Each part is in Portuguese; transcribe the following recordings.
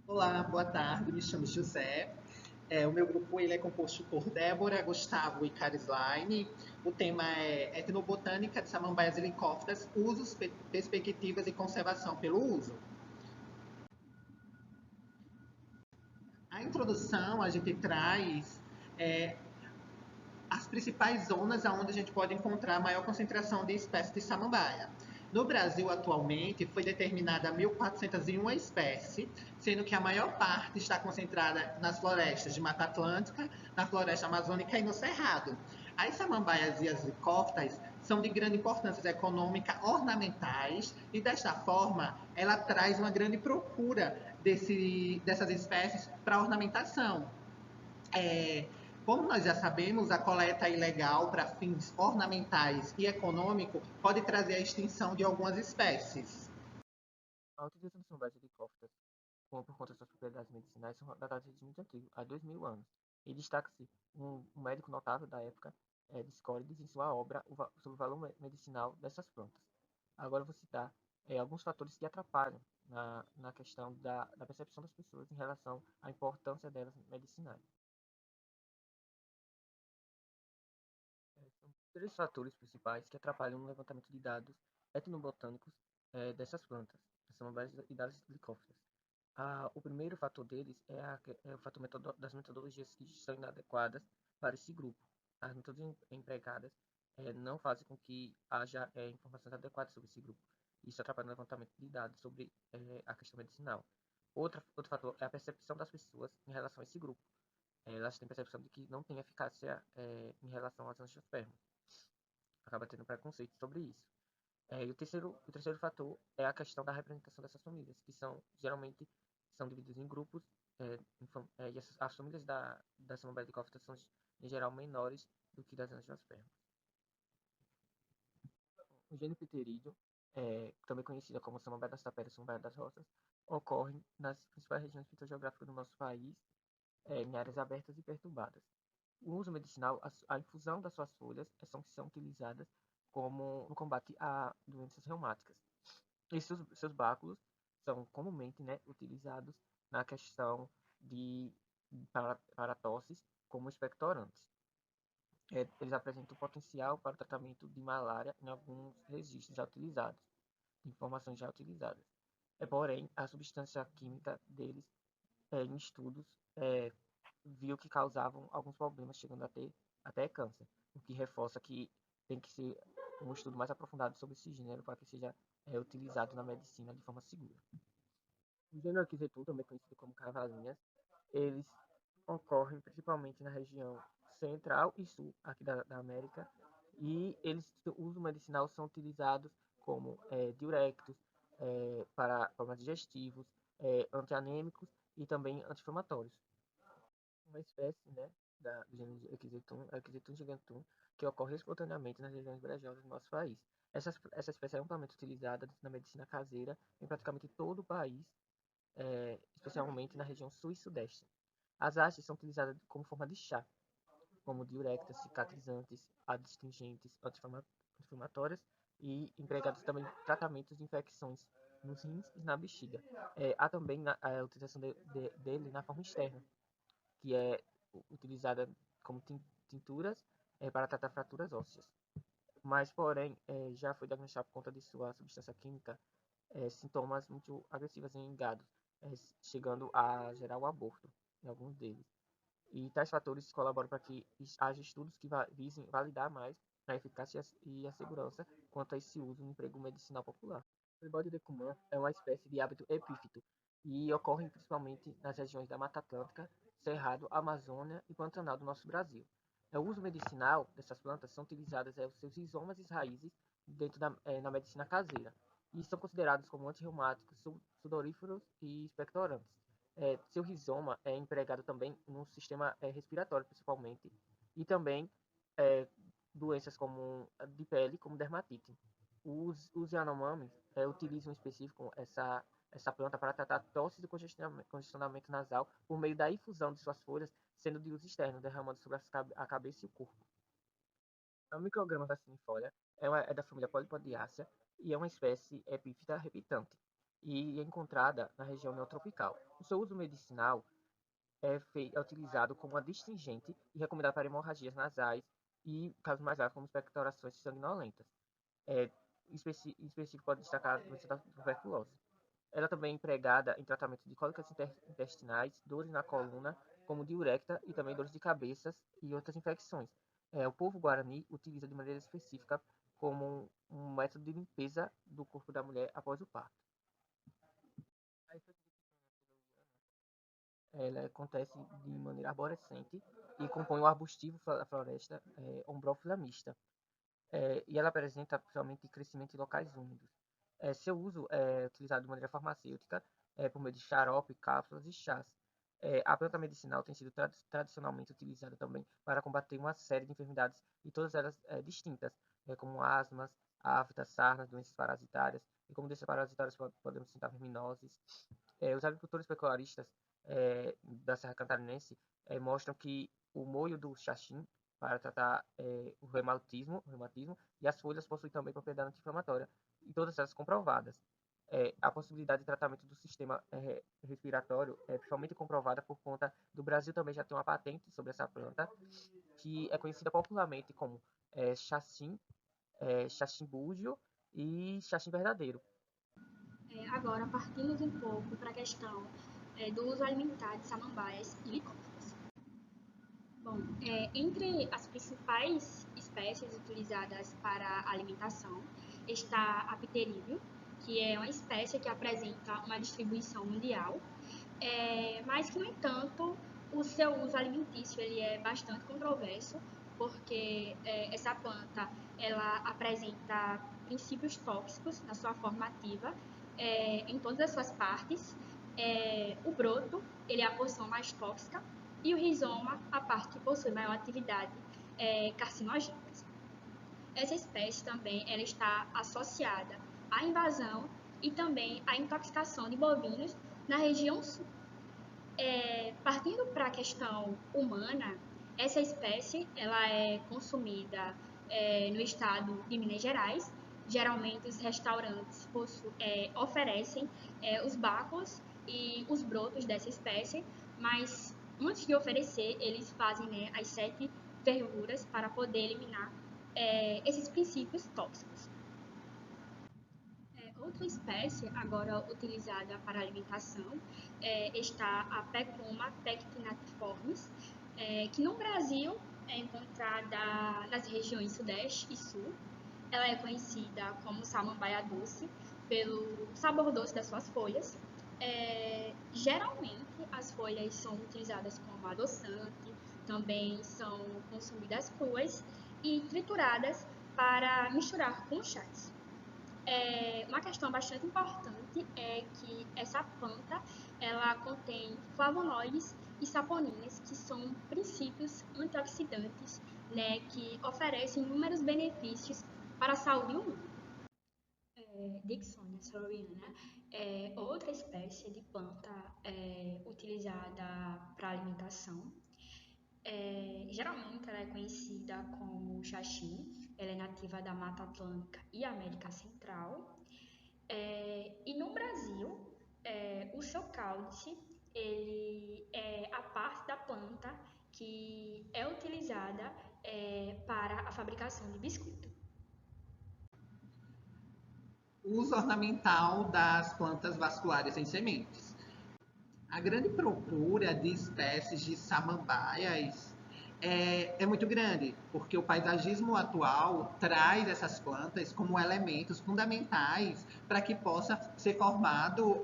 Olá, boa tarde. Me chamo José. O meu grupo ele é composto por Débora, Gustavo e Carislaine. O tema é Etnobotânica de Samambaias e Licófitas, usos, perspectivas e conservação pelo uso. A introdução a gente traz é, as principais zonas onde a gente pode encontrar a maior concentração de espécies de samambaia. No Brasil, atualmente, foi determinada 1.401 espécies, sendo que a maior parte está concentrada nas florestas de Mata Atlântica, na floresta amazônica e no Cerrado. As samambaias e as licófitas são de grande importância econômica, ornamentais, e desta forma ela traz uma grande procura dessas espécies para ornamentação. É, Como nós já sabemos, a coleta ilegal para fins ornamentais e econômicos pode trazer a extinção de algumas espécies. A utilização de sombras de cófitas, como por conta de suas propriedades medicinais, são datadas de muito antigo, há 2000 anos. E destaca-se um médico notável da época, Discórides, em sua obra sobre o valor medicinal dessas plantas. Agora eu vou citar alguns fatores que atrapalham na questão da percepção das pessoas em relação à importância delas medicinais. São três fatores principais que atrapalham no levantamento de dados etnobotânicos dessas plantas, das samambaias e das licófitas. O primeiro fator deles é o fator das metodologias que são inadequadas para esse grupo. As metodologias empregadas não fazem com que haja informações adequadas sobre esse grupo. Isso atrapalha o levantamento de dados sobre a questão medicinal. Outro fator é a percepção das pessoas em relação a esse grupo. Elas têm percepção de que não tem eficácia em relação às angiospermas. Acaba tendo preconceito sobre isso. E o terceiro fator é a questão da representação dessas famílias, que geralmente são divididas em grupos, e as famílias da samambaia de cófita são, em geral, menores do que das angiospermas. O gênero pterídeo, também conhecida como samambaia das taperas e samambaia das roças, ocorre nas principais regiões fitogeográficas do nosso país, em áreas abertas e perturbadas. O uso medicinal, a infusão das suas folhas são utilizadas como no combate a doenças reumáticas. E seus báculos são comumente, né, utilizados na questão para tosses como expectorantes. Eles apresentam potencial para o tratamento de malária em alguns registros já utilizados, informações já utilizadas. Porém, a substância química deles, em estudos, viu que causavam alguns problemas, chegando a ter até câncer, o que reforça que tem que ser um estudo mais aprofundado sobre esse gênero para que seja utilizado na medicina de forma segura. O gênero Arquitetu, também conhecido como cavalinhas, eles ocorrem principalmente na região central e sul aqui da América, e o uso medicinal são utilizados como diuréticos, para problemas digestivos, antianêmicos e também anti-inflamatórios. Uma espécie, né, do gênero Equisetum gigantum, que ocorre espontaneamente nas regiões brejosas do nosso país. Essa espécie é amplamente utilizada na medicina caseira em praticamente todo o país, especialmente na região sul e sudeste. As hastes são utilizadas como forma de chá, como diuréticas, cicatrizantes, adstringentes, anti-inflamatórias e empregados também em tratamentos de infecções nos rins e na bexiga. Há também a utilização dele na forma externa, que é utilizada como tinturas para tratar fraturas ósseas. Mas, porém, já foi diagnosticado por conta de sua substância química sintomas muito agressivos em gados, chegando a gerar o aborto em alguns deles. E tais fatores colaboram para que haja estudos que visem validar mais a eficácia e a segurança quanto a esse uso no emprego medicinal popular. O bode de Cumã é uma espécie de hábito epífito e ocorre principalmente nas regiões da Mata Atlântica, Cerrado, Amazônia e Pantanal do nosso Brasil. O uso medicinal dessas plantas são utilizadas os seus rizomas e raízes na medicina caseira e são considerados como antirreumáticos, sudoríferos e expectorantes. Seu rizoma é empregado também no sistema respiratório, principalmente, e também é, doenças como de pele, como dermatite. Os Yanomamis utilizam em específico essa planta para tratar tosse e congestionamento nasal por meio da infusão de suas folhas, sendo de uso externo, derramando sobre a cabeça e o corpo. A micrograma vaccinifolia é da família Polypodiaceae e é uma espécie epífita repitante. e é encontrada na região neotropical. O seu uso medicinal é utilizado como adstringente e recomendado para hemorragias nasais e casos mais graves como expectorações sanguinolentas. É, em específico pode destacar a doença da tuberculose. Ela também é empregada em tratamento de cólicas intestinais, dores na coluna, como diurética e também dores de cabeça e outras infecções. O povo guarani utiliza de maneira específica como um método de limpeza do corpo da mulher após o parto. Ela acontece de maneira arborescente e compõe o arbustivo da floresta Ombrófila mista. E ela apresenta principalmente crescimento em locais úmidos. Seu uso é utilizado de maneira farmacêutica por meio de xarope, cápsulas e chás. A planta medicinal tem sido tradicionalmente utilizada também para combater uma série de enfermidades e todas elas distintas, como asmas, aftas, sarnas, doenças parasitárias. E como doenças parasitárias podemos citar verminoses. Os agricultores pecuaristas da Serra Catarinense mostram que o molho do xaxim para tratar o reumatismo e as folhas possuem também propriedade anti-inflamatória, e todas elas comprovadas. A possibilidade de tratamento do sistema respiratório é principalmente comprovada por conta do Brasil também já tem uma patente sobre essa planta, que é conhecida popularmente como xaxim, xaxim búgio e xaxim verdadeiro. Agora, partimos um pouco para a questão do uso alimentar de samambaias e licófitas. Bom, entre as principais espécies utilizadas para a alimentação está a pterídeo, que é uma espécie que apresenta uma distribuição mundial, mas que, no entanto, o seu uso alimentício ele é bastante controverso, porque essa planta ela apresenta princípios tóxicos na sua forma ativa, em todas as suas partes. O broto ele é a porção mais tóxica e o rizoma a parte que possui maior atividade carcinogênica. Essa espécie também ela está associada à invasão e também à intoxicação de bovinos na região sul. Partindo para a questão humana, essa espécie ela é consumida no estado de Minas Gerais. Geralmente os restaurantes oferecem os báculos e os brotos dessa espécie, mas antes de oferecer, eles fazem as 7 fervuras para poder eliminar esses princípios tóxicos. Outra espécie, agora utilizada para alimentação, está a Pecoma pectinatiformis, que no Brasil é encontrada nas regiões Sudeste e Sul. Ela é conhecida como samambaia doce pelo sabor doce das suas folhas. Geralmente as folhas são utilizadas como adoçante, também são consumidas cruas e trituradas para misturar com chás. Uma questão bastante importante é que essa planta ela contém flavonoides e saponinas, que são princípios antioxidantes, que oferecem inúmeros benefícios para a saúde humana. Dicksonia solariana é outra espécie de planta utilizada para alimentação. Geralmente ela é conhecida como xaxim, ela é nativa da Mata Atlântica e América Central. E no Brasil, o seu caudice ele é a parte da planta que é utilizada para a fabricação de biscoito. Uso ornamental das plantas vasculares em sementes. A grande procura de espécies de samambaias é muito grande, porque o paisagismo atual traz essas plantas como elementos fundamentais para que possa ser formado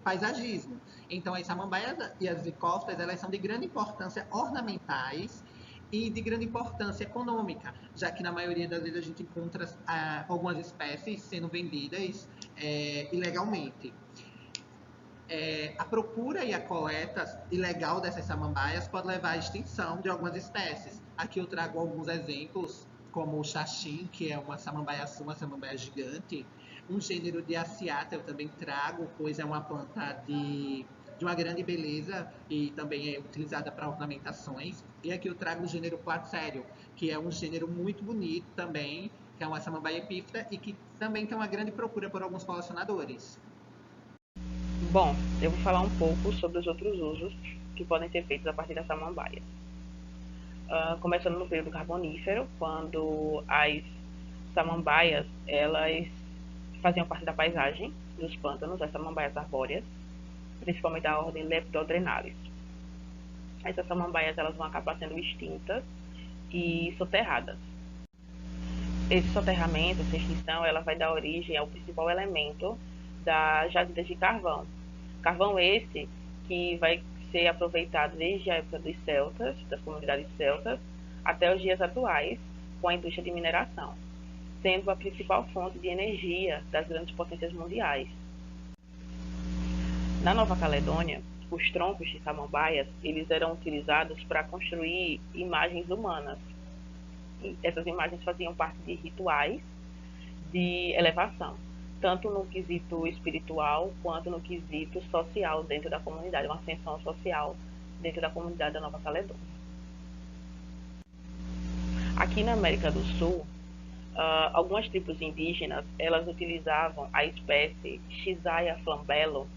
paisagismo. Então, as samambaias e as licófitas, elas são de grande importância ornamentais e de grande importância econômica, já que na maioria das vezes a gente encontra algumas espécies sendo vendidas ilegalmente. A procura e a coleta ilegal dessas samambaias pode levar à extinção de algumas espécies. Aqui eu trago alguns exemplos, como o xaxim, que é uma samambaia gigante. Um gênero de aciata eu também trago, pois é uma planta de uma grande beleza e também é utilizada para ornamentações. E aqui eu trago o gênero Placério, que é um gênero muito bonito também, que é uma samambaia epífita e que também tem uma grande procura por alguns colecionadores. Bom, eu vou falar um pouco sobre os outros usos que podem ser feitos a partir da samambaia. Começando no período carbonífero, quando as samambaias elas faziam parte da paisagem dos pântanos, as samambaias arbóreas, principalmente da ordem Lepidodrenalis. Essas samambaias elas vão acabar sendo extintas e soterradas. Esse soterramento, essa extinção, ela vai dar origem ao principal elemento das jazidas de carvão. Carvão esse que vai ser aproveitado desde a época dos celtas, das comunidades celtas, até os dias atuais, com a indústria de mineração, sendo a principal fonte de energia das grandes potências mundiais. Na Nova Caledônia, os troncos de samambaias eles eram utilizados para construir imagens humanas. E essas imagens faziam parte de rituais de elevação, tanto no quesito espiritual quanto no quesito social dentro da comunidade, uma ascensão social dentro da comunidade da Nova Caledônia. Aqui na América do Sul, algumas tribos indígenas elas utilizavam a espécie Xizaya flambello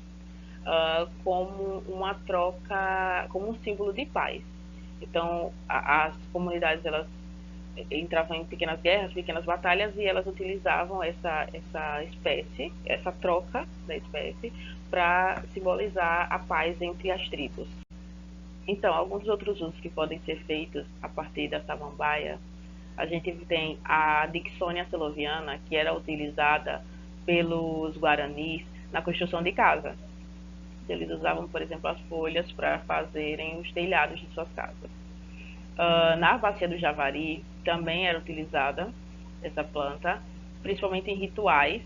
como uma troca, como um símbolo de paz. Então, as comunidades elas entravam em pequenas guerras, pequenas batalhas e elas utilizavam essa espécie, essa troca da espécie, para simbolizar a paz entre as tribos. Então, alguns outros usos que podem ser feitos a partir da samambaia, a gente tem a Dicksonia seloviana, que era utilizada pelos guaranis na construção de casas. Eles usavam, por exemplo, as folhas para fazerem os telhados de suas casas. Na bacia do Javari também era utilizada essa planta, principalmente em rituais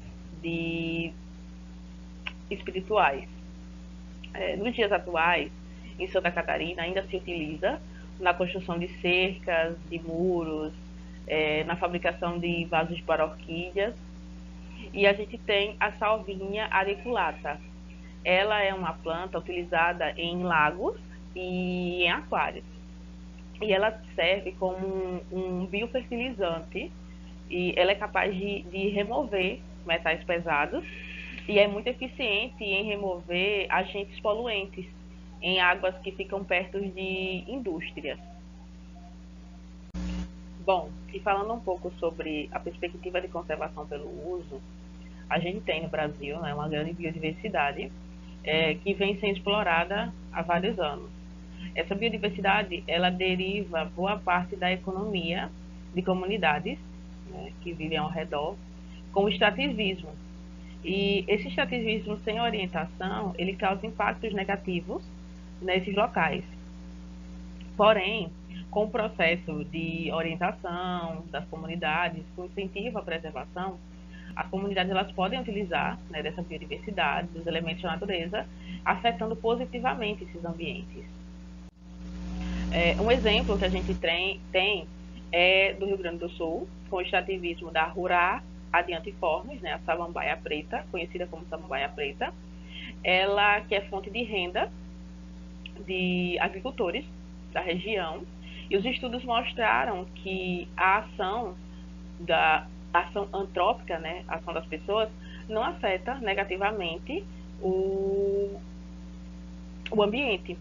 espirituais. Nos dias atuais, em Santa Catarina, ainda se utiliza na construção de cercas, de muros, na fabricação de vasos para orquídeas. E a gente tem a salvinha auriculata. Ela é uma planta utilizada em lagos e em aquários. E ela serve como um biofertilizante e ela é capaz de remover metais pesados e é muito eficiente em remover agentes poluentes em águas que ficam perto de indústrias. Bom, e falando um pouco sobre a perspectiva de conservação pelo uso, a gente tem no Brasil, né, uma grande biodiversidade que vem sendo explorada há vários anos. Essa biodiversidade ela deriva boa parte da economia de comunidades, né, que vivem ao redor, com o extrativismo. E esse extrativismo sem orientação, ele causa impactos negativos nesses locais. Porém, com o processo de orientação das comunidades, com incentivo à preservação, as comunidades elas podem utilizar, né, dessa biodiversidade, dos elementos da natureza, afetando positivamente esses ambientes. Um exemplo que a gente tem é do Rio Grande do Sul, com o extrativismo da Rurá adiantiformes, né, a samambaia preta, conhecida como samambaia preta, ela que é fonte de renda de agricultores da região, e os estudos mostraram que a ação antrópica, né, a ação das pessoas, não afeta negativamente o ambiente.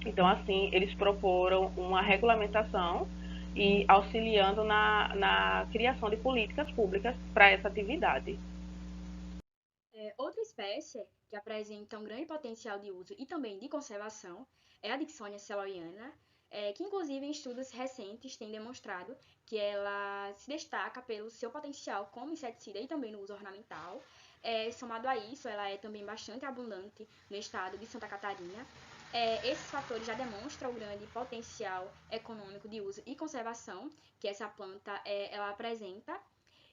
Então, assim, eles proporam uma regulamentação e auxiliando na criação de políticas públicas para essa atividade. Outra espécie que apresenta um grande potencial de uso e também de conservação é a Dicksonia celoiana, que inclusive em estudos recentes tem demonstrado que ela se destaca pelo seu potencial como inseticida e também no uso ornamental. Somado a isso, ela é também bastante abundante no estado de Santa Catarina. Esses fatores já demonstram o grande potencial econômico de uso e conservação que essa planta ela apresenta.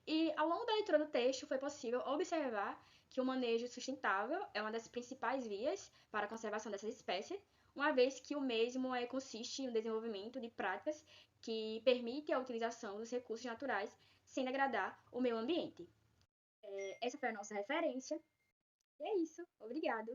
E ao longo da leitura do texto foi possível observar que o manejo sustentável é uma das principais vias para a conservação dessas espécies, uma vez que o mesmo consiste no desenvolvimento de práticas que permitem a utilização dos recursos naturais sem degradar o meio ambiente. Essa foi a nossa referência. E é isso. Obrigado.